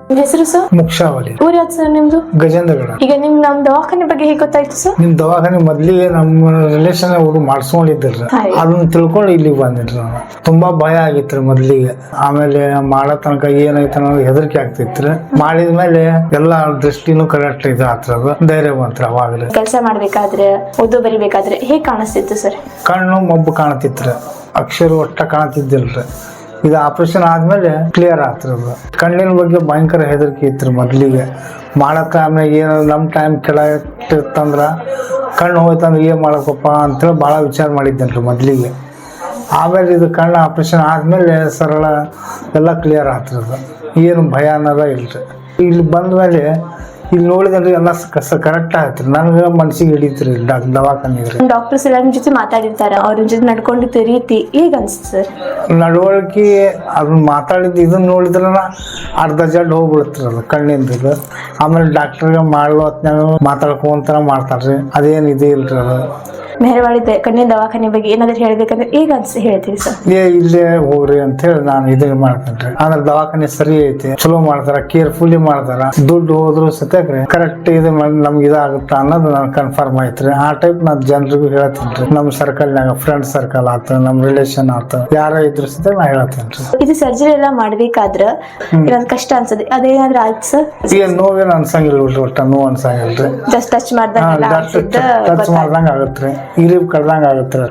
ನಿಮ್ಮ ಹೆಸರು ಸರ್? ಮುಕ್ಷಾವಲಿ. ಊರ್ ಯಾವ್ದು ಸರ್ ನಿಮ್ದು? ಗಜೇಂದ್ರಗಡ. ಈಗ ನಮ್ ದವಾಖಾನೆ ಬಗ್ಗೆ ಹೇಗೆ ಗೊತ್ತಾಯ್ತು ಸರ್? ನಿಮ್ ದವಾಖಾನೆ ಮೊದ್ಲಿಗೆ ನಮ್ಮ ರಿಲೇಷನ್ ಅವರು ಮಾಡ್ಸ್ಕೊಂಡಿದ್ರಿ, ಅದನ್ನ ತಿಳ್ಕೊಂಡು ಇಲ್ಲಿಗೆ ಬಂದಿನ್ರಿ ನಾನು. ತುಂಬಾ ಭಯ ಆಗಿತ್ರಿ ಮೊದ್ಲಿಗೆ. ಆಮೇಲೆ ಮಾಡೋ ತನಕ ಏನಾಯ್ತು ಅನ್ನೋದು ಹೆದರಿಕೆ ಆಗ್ತಿತ್ರಿ. ಮಾಡಿದ್ಮೇಲೆ ಎಲ್ಲಾ ದೃಷ್ಟಿನೂ ಕರೆಕ್ಟ್ ಇದು ಆಗ್ತದ, ಧೈರ್ಯ ಬಂತ್ರಿ. ಅವಾಗಲೇ ಕೆಲಸ ಮಾಡ್ಬೇಕಾದ್ರೆ, ಓದು ಬರಿಬೇಕಾದ್ರೆ ಹೇಗ್ ಕಾಣಿಸ್ತಿತ್ತು ಸರ್? ಕಣ್ಣು ಮಬ್ಬು ಕಾಣ್ತಿತ್ರಿ, ಅಕ್ಷರ ಒಟ್ಟ ಕಾಣ್ತಿದ್ದಿಲ್ರಿ. ಇದು ಆಪರೇಷನ್ ಆದ್ಮೇಲೆ ಕ್ಲಿಯರ್ ಆಗ್ತಿರೋದು. ಕಣ್ಣಿನ ಬಗ್ಗೆ ಭಯಂಕರ ಹೆದರಿಕೆ ಇತ್ತು ಮೊದ್ಲಿಗೆ. ಮಾಡಕ್ಕ ಆಮೇಲೆ ಏನು ನಮ್ಮ ಟೈಮ್ ಕೆಳಗಿತ್ತಂದ್ರ ಕಣ್ಣು ಹೋಯ್ತಂದ್ರೆ ಏನ್ ಮಾಡಬೇಕಪ್ಪ ಅಂತೇಳಿ ಭಾಳ ವಿಚಾರ ಮಾಡಿದ್ದೇನ್ರಿ ಮೊದ್ಲಿಗೆ. ಆಮೇಲೆ ಇದು ಕಣ್ಣು ಆಪರೇಷನ್ ಆದ್ಮೇಲೆ ಸರಳ ಎಲ್ಲ ಕ್ಲಿಯರ್ ಆಗ್ತಿರೋದು, ಏನು ಭಯ ಅನ್ನೋದ ಇಲ್ರಿ. ಇಲ್ಲಿ ಬಂದ್ಮೇಲೆ ಇಲ್ಲಿ ನೋಡಿದ್ರೆ ಎಲ್ಲ ಕರೆಕ್ಟ್ ಆಯ್ತು. ನನಗೆ ಮನ್ಸಿಗೆ ಹಿಡಿತ್ರಿ ದವಾಖಾನೆಗೆ. ಡಾಕ್ಟರ್ಸ್ ಎಲ್ಲ ನಿಮ್ ಜೊತೆ ಮಾತಾಡಿರ್ತಾರ, ಅವ್ರ ಜೊತೆ ನಡ್ಕೊಂಡಿದ್ದ ರೀತಿ ಹೇಗ್ ಅನ್ಸುತ್ತೆ ಸರ್? ನಡವಳಿಕೆ ಅದನ್ನ ಮಾತಾಡಿದ್ದು ಇದನ್ನ ನೋಡಿದ್ರ ಅರ್ಧ ಜಡ್ ಹೋಗ್ಬಿಡ್ತಿರಲ್ಲ ಕಣ್ಣಿಂದ. ಆಮೇಲೆ ಡಾಕ್ಟರ್ಗೆ ಮಾಡೋ ಹೊತ್ನಾಗ ಮಾತಾಡ್ಕೊಂತ ಮಾಡ್ತಾರ್ರಿ, ಅದೇನು ಇದೇ ಇಲ್ರಿ. ಅದು ಮೆಹರವಾಡಿ ಕಣ್ಣಿನ ದವಾಖಾನೆ ಬಗ್ಗೆ ಏನಾದ್ರು ಹೇಳ್ಬೇಕಂದ್ರೆ ಈಗ ಹೇಳ್ತೀವಿ ಸರ್? ಇಲ್ಲೇ ಹೋಗ್ರಿ ಅಂತ ಹೇಳಿ ನಾನು ಇದನ್ನ ಮಾಡ್ತೇನ್ರಿ. ಅಂದ್ರೆ ದವಾಖಾನೆ ಸರಿ ಐತಿ, ಚಲೋ ಮಾಡ್ತಾರ, ಕೇರ್ಫುಲಿ ಮಾಡ್ತಾರ. ದುಡ್ಡು ಹೋದ್ರು ಸತ್ಯಾಕ್ರಿ ಕರೆಕ್ಟ್ ಇದು ನಮ್ಗೆ ಇದಾಗುತ್ತ ಅನ್ನೋದು ನಾನು ಕನ್ಫರ್ಮ್ ಐತ್ರಿ. ಆ ಟೈಪ್ ನಾನ್ ಜನರಿಗೂ ಹೇಳ್ತೇನ್ರಿ. ನಮ್ ಸರ್ಕಲ್ನಾಗ ಫ್ರೆಂಡ್ ಸರ್ಕಲ್ ಆತ, ನಮ್ ರಿಲೇಷನ್ ಆತ, ಯಾರ ಇದ್ರು ಸತ್ಯ ನಾ ಹೇಳ್ತೇನ್ರಿ. ಇದು ಸರ್ಜರಿ ಎಲ್ಲ ಮಾಡ್ಬೇಕಾದ್ರ ಏನಾದ್ರು ಕಷ್ಟ ಅನ್ಸದೆ, ಅದೇನಾದ್ರು ಆಯ್ತು ಸರ್? ಈಗ ನೋವೇನು ಅನ್ಸಂಗಿಲ್ಲ, ಒಟ್ಟ ನೋವು ಅನ್ಸಂಗಿಲ್ರಿ. ಜಸ್ಟ್ ಟಚ್ ಮಾಡ್ದಂಗ ಟಚ್ ಮಾಡ್ದಂಗ ಆಗತ್ರಿ, ಇರಿಬ್ ಕಡ್ದಂಗ ಆಗತ್ರಿ.